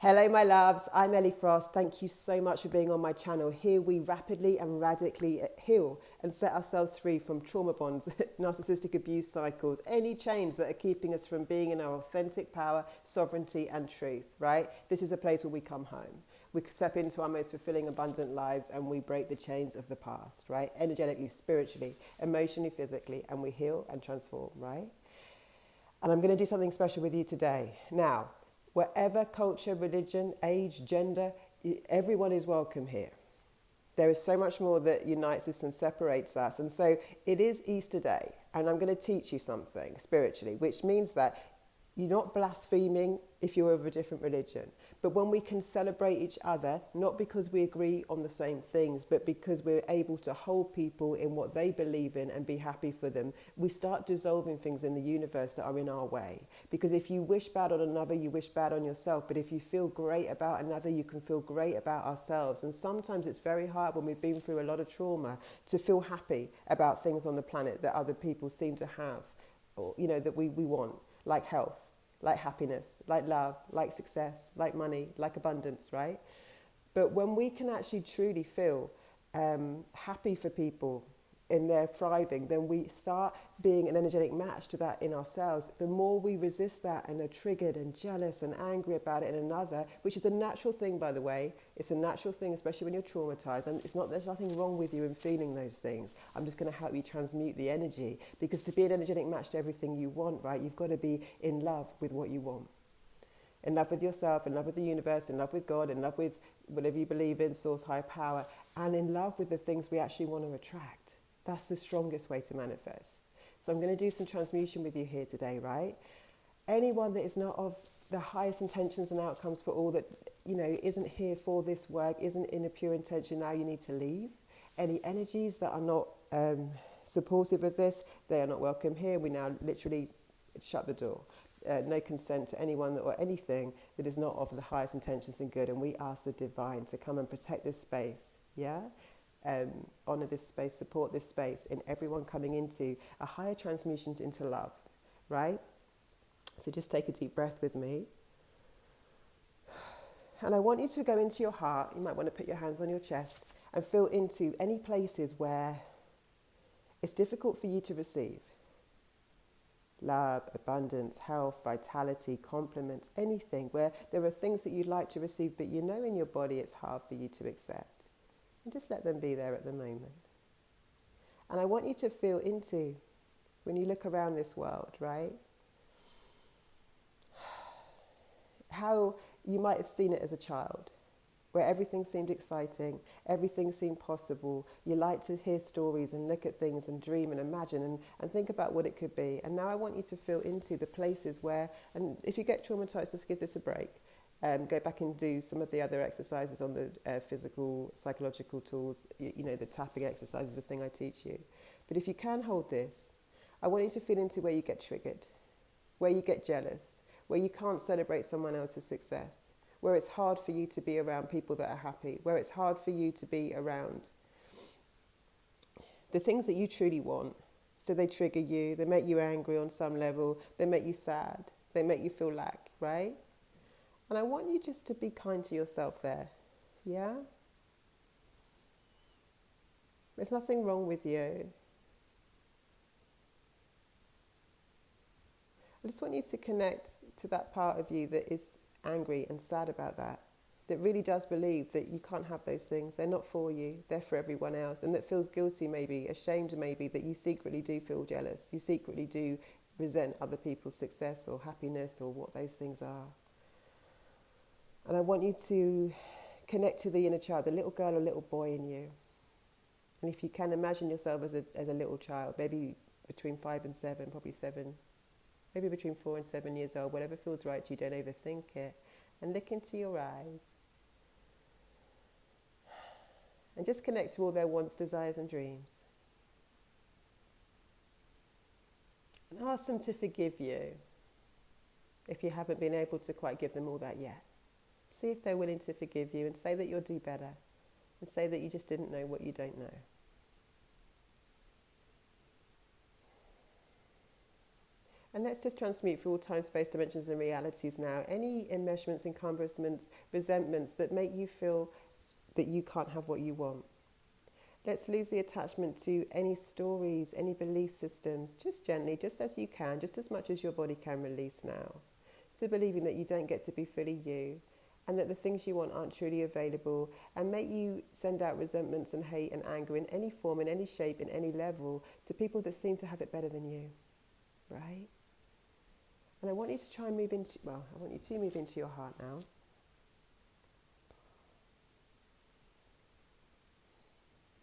Hello, my loves. I'm Ellie Frost. Thank you so much for being on my channel. Here we rapidly and radically heal and set ourselves free from trauma bonds, narcissistic abuse cycles, any chains that are keeping us from being in our authentic power, sovereignty, and truth, right? This is a place where we come home. We step into our most fulfilling, abundant lives and we break the chains of the past, right? Energetically, spiritually, emotionally, physically, and we heal and transform, right? And I'm going to do something special with you today. Now, whatever culture, religion, age, gender, everyone is welcome here. There is so much more that unites us and separates us. And so it is Easter Day, and I'm going to teach you something spiritually, which means that you're not blaspheming if you're of a different religion. But when we can celebrate each other, not because we agree on the same things, but because we're able to hold people in what they believe in and be happy for them, we start dissolving things in the universe that are in our way. Because if you wish bad on another, you wish bad on yourself. But if you feel great about another, you can feel great about ourselves. And sometimes it's very hard when we've been through a lot of trauma to feel happy about things on the planet that other people seem to have, or, that we want, like health, like happiness, like love, like success, like money, like abundance, right? But when we can actually truly feel happy for people in their thriving, then we start being an energetic match to that in ourselves. The more we resist that and are triggered and jealous and angry about it in another, which is a natural thing, by the way. It's a natural thing, especially when you're traumatized. And there's nothing wrong with you in feeling those things. I'm just going to help you transmute the energy. Because to be an energetic match to everything you want, right, you've got to be in love with what you want. In love with yourself, in love with the universe, in love with God, in love with whatever you believe in, source, higher power, and in love with the things we actually want to attract. That's the strongest way to manifest. So I'm going to do some transmutation with you here today, right? Anyone that is not of the highest intentions and outcomes for all, that, isn't here for this work, isn't in a pure intention, now you need to leave. Any energies that are not supportive of this, they are not welcome here. We now literally shut the door. No consent to anyone or anything that is not of the highest intentions and good. And we ask the divine to come and protect this space, yeah? Honor this space, support this space in everyone coming into a higher transmutation into love, right? So just take a deep breath with me. And I want you to go into your heart. You might want to put your hands on your chest and feel into any places where it's difficult for you to receive. Love, abundance, health, vitality, compliments, anything where there are things that you'd like to receive, but in your body it's hard for you to accept. And just let them be there at the moment. And I want you to feel into, when you look around this world, right? How you might have seen it as a child, where everything seemed exciting, everything seemed possible. You like to hear stories and look at things and dream and imagine and think about what it could be. And now I want you to feel into the places where, and if you get traumatized, just give this a break. Go back and do some of the other exercises on the physical, psychological tools. The tapping exercise is a thing I teach you. But if you can hold this, I want you to feel into where you get triggered, where you get jealous, where you can't celebrate someone else's success, where it's hard for you to be around people that are happy, where it's hard for you to be around the things that you truly want. So they trigger you, they make you angry on some level, they make you sad, they make you feel lack, right? And I want you just to be kind to yourself there, yeah? There's nothing wrong with you. I just want you to connect to that part of you that is angry and sad about that really does believe that you can't have those things. They're not for you, they're for everyone else, and that feels guilty maybe, ashamed maybe, that you secretly do feel jealous. You secretly do resent other people's success or happiness or what those things are. And I want you to connect to the inner child, the little girl or little boy in you. And if you can, imagine yourself as a little child, maybe between 5 and 7, probably 7, maybe between 4 and 7 years old, whatever feels right to you, don't overthink it. And look into your eyes. And just connect to all their wants, desires and dreams. And ask them to forgive you if you haven't been able to quite give them all that yet. See if they're willing to forgive you and say that you'll do better. And say that you just didn't know what you don't know. And let's just transmute through all time, space, dimensions, and realities now. Any enmeshments, encumbrance, resentments that make you feel that you can't have what you want. Let's lose the attachment to any stories, any belief systems, just gently, just as you can, just as much as your body can release now. To believing that you don't get to be fully you, and that the things you want aren't truly available, and make you send out resentments and hate and anger in any form, in any shape, in any level, to people that seem to have it better than you, right? And I want you to try and move into, I want you to move into your heart now.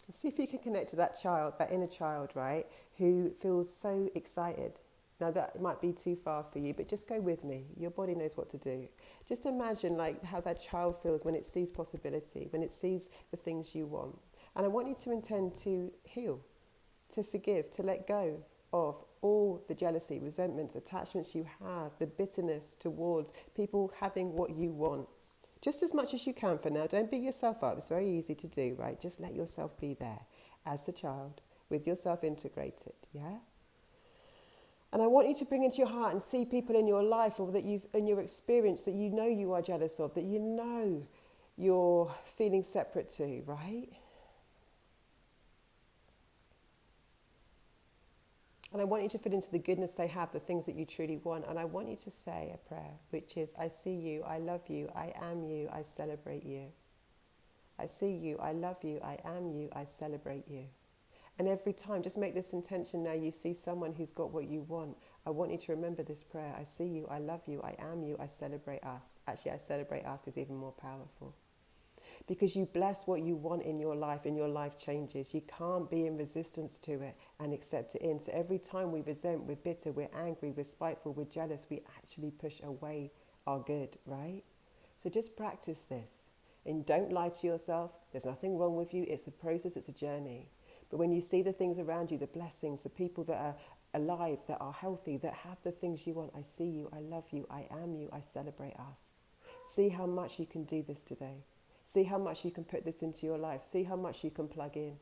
And see if you can connect to that child, that inner child, right, who feels so excited. Now that might be too far for you, but just go with me. Your body knows what to do. Just imagine like how that child feels when it sees possibility, when it sees the things you want. And I want you to intend to heal, to forgive, to let go of all the jealousy, resentments, attachments you have, the bitterness towards people having what you want. Just as much as you can for now. Don't beat yourself up. It's very easy to do, right? Just let yourself be there as the child with yourself integrated, yeah? And I want you to bring into your heart and see people in your life or that you've in your experience that you know you are jealous of, that you know you're feeling separate to, right? And I want you to fit into the goodness they have, the things that you truly want. And I want you to say a prayer, which is, I see you, I love you, I am you, I celebrate you. I see you, I love you, I am you, I celebrate you. And every time, just make this intention now, you see someone who's got what you want. I want you to remember this prayer. I see you, I love you, I am you, I celebrate us. Actually, I celebrate us is even more powerful. Because you bless what you want in your life and your life changes. You can't be in resistance to it and accept it in. So every time we resent, we're bitter, we're angry, we're spiteful, we're jealous, we actually push away our good, right? So just practice this. And don't lie to yourself. There's nothing wrong with you. It's a process, it's a journey. But when you see the things around you, the blessings, the people that are alive, that are healthy, that have the things you want, I see you, I love you, I am you, I celebrate us. See how much you can do this today. See how much you can put this into your life. See how much you can plug in.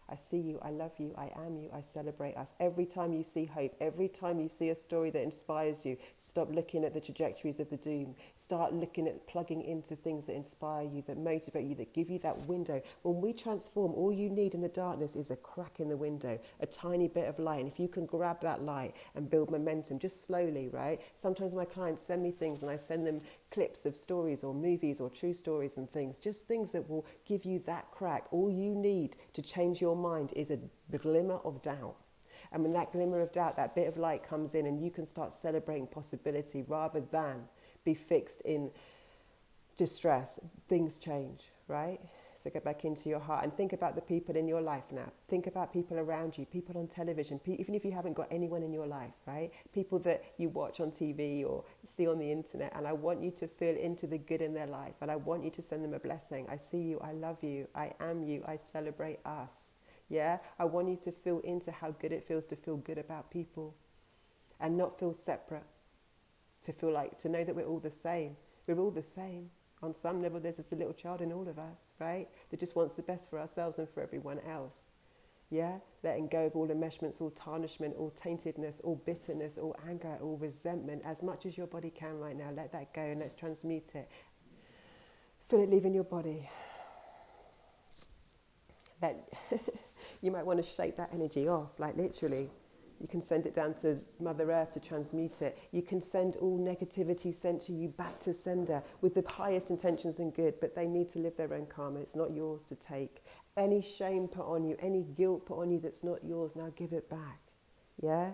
I see you, I love you, I am you, I celebrate us. Every time you see hope, every time you see a story that inspires you, stop looking at the trajectories of the doom. Start looking at plugging into things that inspire you, that motivate you, that give you that window. When we transform, all you need in the darkness is a crack in the window, a tiny bit of light. And if you can grab that light and build momentum, just slowly, right? Sometimes my clients send me things and I send them clips of stories or movies or true stories and things, just things that will give you that crack. All you need to change your mind is a glimmer of doubt. And when that glimmer of doubt, that bit of light comes in and you can start celebrating possibility rather than be fixed in distress, things change, right? So go back into your heart and think about the people in your life now. Think about people around you, people on television, even if you haven't got anyone in your life, right? People that you watch on TV or see on the internet. And I want you to feel into the good in their life. And I want you to send them a blessing. I see you, I love you, I am you, I celebrate us. Yeah? I want you to feel into how good it feels to feel good about people and not feel separate. To feel like, to know that we're all the same. We're all the same. On some level, there's this little child in all of us, right? That just wants the best for ourselves and for everyone else. Yeah? Letting go of all enmeshments, all tarnishment, all taintedness, all bitterness, all anger, all resentment. As much as your body can right now, let that go and let's transmute it. Feel it leaving your body. You might want to shake that energy off, like literally. You can send it down to Mother Earth to transmute it. You can send all negativity sent to you back to sender with the highest intentions and good, but they need to live their own karma. It's not yours to take. Any shame put on you, any guilt put on you that's not yours, now give it back. Yeah?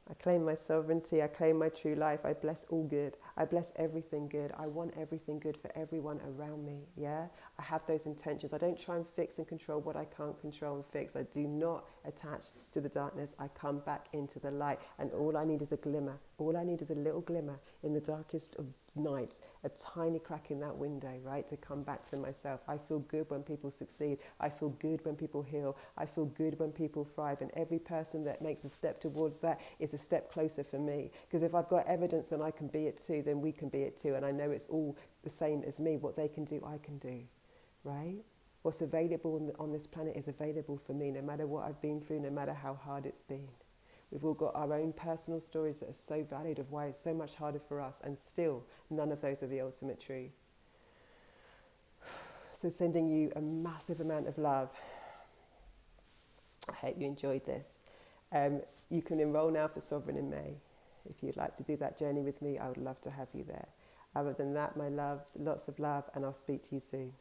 I claim my sovereignty. I claim my true life. I bless all good. I bless everything good. I want everything good for everyone around me. Yeah? I have those intentions. I don't try and fix and control what I can't control and fix. I do not attach to the darkness. I come back into the light. And all I need is a glimmer. All I need is a little glimmer in the darkest of nights. A tiny crack in that window, right? To come back to myself. I feel good when people succeed. I feel good when people heal. I feel good when people thrive. And every person that makes a step towards that is a step closer for me. Because if I've got evidence and I can be it too, then we can be it too. And I know it's all the same as me. What they can do, I can do, right? What's available on this planet is available for me, no matter what I've been through, no matter how hard it's been. We've all got our own personal stories that are so valid of why it's so much harder for us, and still none of those are the ultimate truth. So sending you a massive amount of love. I hope you enjoyed this. You can enroll now for Sovereign in May. If you'd like to do that journey with me, I would love to have you there. Other than that, my loves, lots of love, and I'll speak to you soon.